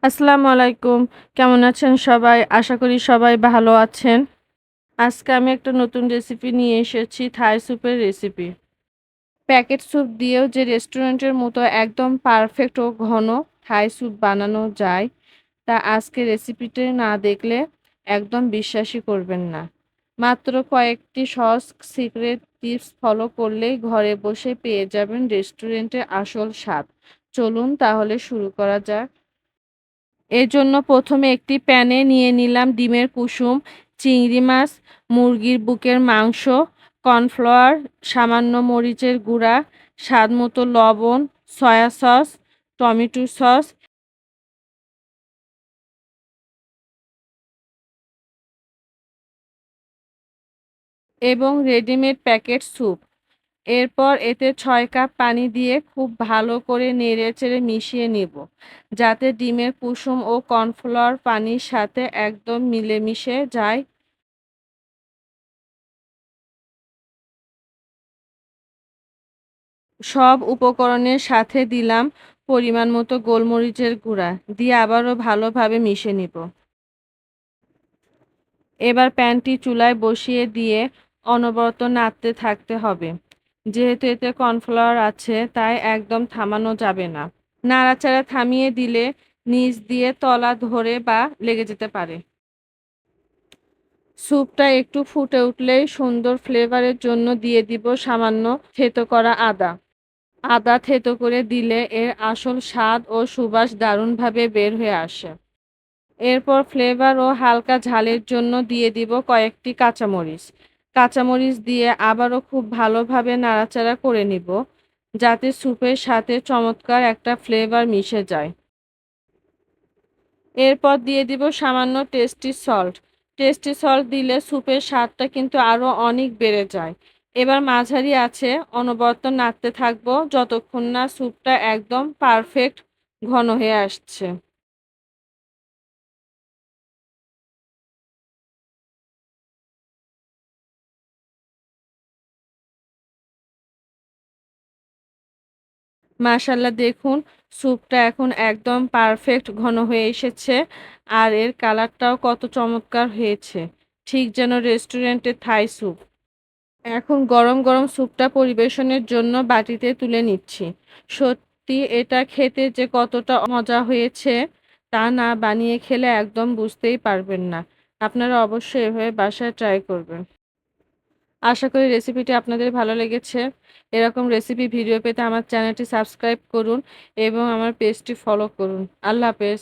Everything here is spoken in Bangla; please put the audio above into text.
আসসালামু আলাইকুম। কেমন আছেন সবাই? আশা করি সবাই ভালো আছেন। আজকে আমি একটা নতুন রেসিপি নিয়ে এসেছি, থাই স্যুপের রেসিপি। প্যাকেট স্যুপ দিয়েও যে রেস্টুরেন্টের মতো একদম পারফেক্ট ও ঘন থাই স্যুপ বানানো যায়, তা আজকের রেসিপিটি না দেখলে একদম বিশ্বাসই করবেন না। মাত্র কয়েকটি সহজ সিক্রেট টিপস ফলো করলেই ঘরে বসে পেয়ে যাবেন রেস্টুরেন্টের আসল স্বাদ। চলুন তাহলে শুরু করা যাক। এজন্য ১ম এ একটি প্যানে নিয়ে নিলাম ডিমের কুসুম, চিংড়ি মাছ, মুরগির বুকের মাংস, কর্নফ্লাওয়ার, সামান্য মরিচের গুঁড়া, স্বাদমতো লবণ, সয়া সস, টমেটো সস এবং রেডিমেড প্যাকেট স্যুপ। এরপর এতে ৬ কাপ পানি দিয়ে খুব ভালো করে নেড়েচেড়ে মিশিয়ে নিব, যাতে ডিমের কুসুম ও কর্নফ্লাওয়ার পানির সাথে একদম মিলেমিশে যায়। সব উপকরণের সাথে দিলাম পরিমাণ মতো গোলমরিচের গুঁড়া, দিয়ে আবারও ভালোভাবে মিশিয়ে নিব। এবার প্যানটি চুলায় বসিয়ে দিয়ে অনবরত নাড়তে থাকতে হবে। যেহেতু এতে কর্নফ্লাওয়ার আছে, তাই একদম থামানো যাবে না। নাড়াচাড়া থামিয়ে দিলে নিচ দিয়ে তলা ধরে বা লেগে যেতে পারে। স্যুপটা একটু ফুটে উঠলেই সুন্দর ফ্লেভারের জন্য দিয়ে দিব সামান্য থেতো করা আদা। আদা থেতো করে দিলে এর আসল স্বাদ ও সুবাস দারুণভাবে বের হয়ে আসে। এরপর ফ্লেভার ও হালকা ঝালের জন্য দিয়ে দিব কয়েকটি কাঁচামরিচ। কাঁচামরিচ দিয়ে আবারও খুব ভালোভাবে নাড়াচাড়া করে নিব, যাতে স্যুপের সাথে চমৎকার একটা ফ্লেভার মিশে যায়। এরপর দিয়ে দিব সামান্য টেস্টি সল্ট। টেস্টি সল্ট দিলে স্যুপের স্বাদটা কিন্তু আরো অনেক বেড়ে যায়। এবার মাঝারি আঁচে অনবরত নাড়তে থাকবো যতক্ষণ না স্যুপটা একদম পারফেক্ট ঘন হয়ে আসছে। মাশাআল্লাহ, দেখুন স্যুপটা এখন একদম পারফেক্ট ঘন হয়ে এসেছে। আর এর কালারটাও কত চমৎকার হয়েছে। ঠিক যেন রেস্টুরেন্টের থাই স্যুপ। এখন গরম, গরম স্যুপটা পরিবেশনের জন্য বাটিতে তুলে নিচ্ছি। সত্যি এটা খেতে যে কতটা মজা হয়েছে, তা না বানিয়ে খেলে একদম বুঝতেই পারবেন না। আপনারা অবশ্যই এভাবে বাসায় ট্রাই করবেন। আশা করি রেসিপিটি আপনাদের ভালো লেগেছে। এরকম রেসিপি ভিডিও পেতে আমার চ্যানেলটি সাবস্ক্রাইব করুন এবং আমার পেজটি ফলো করুন। আল্লাহ হাফেজ।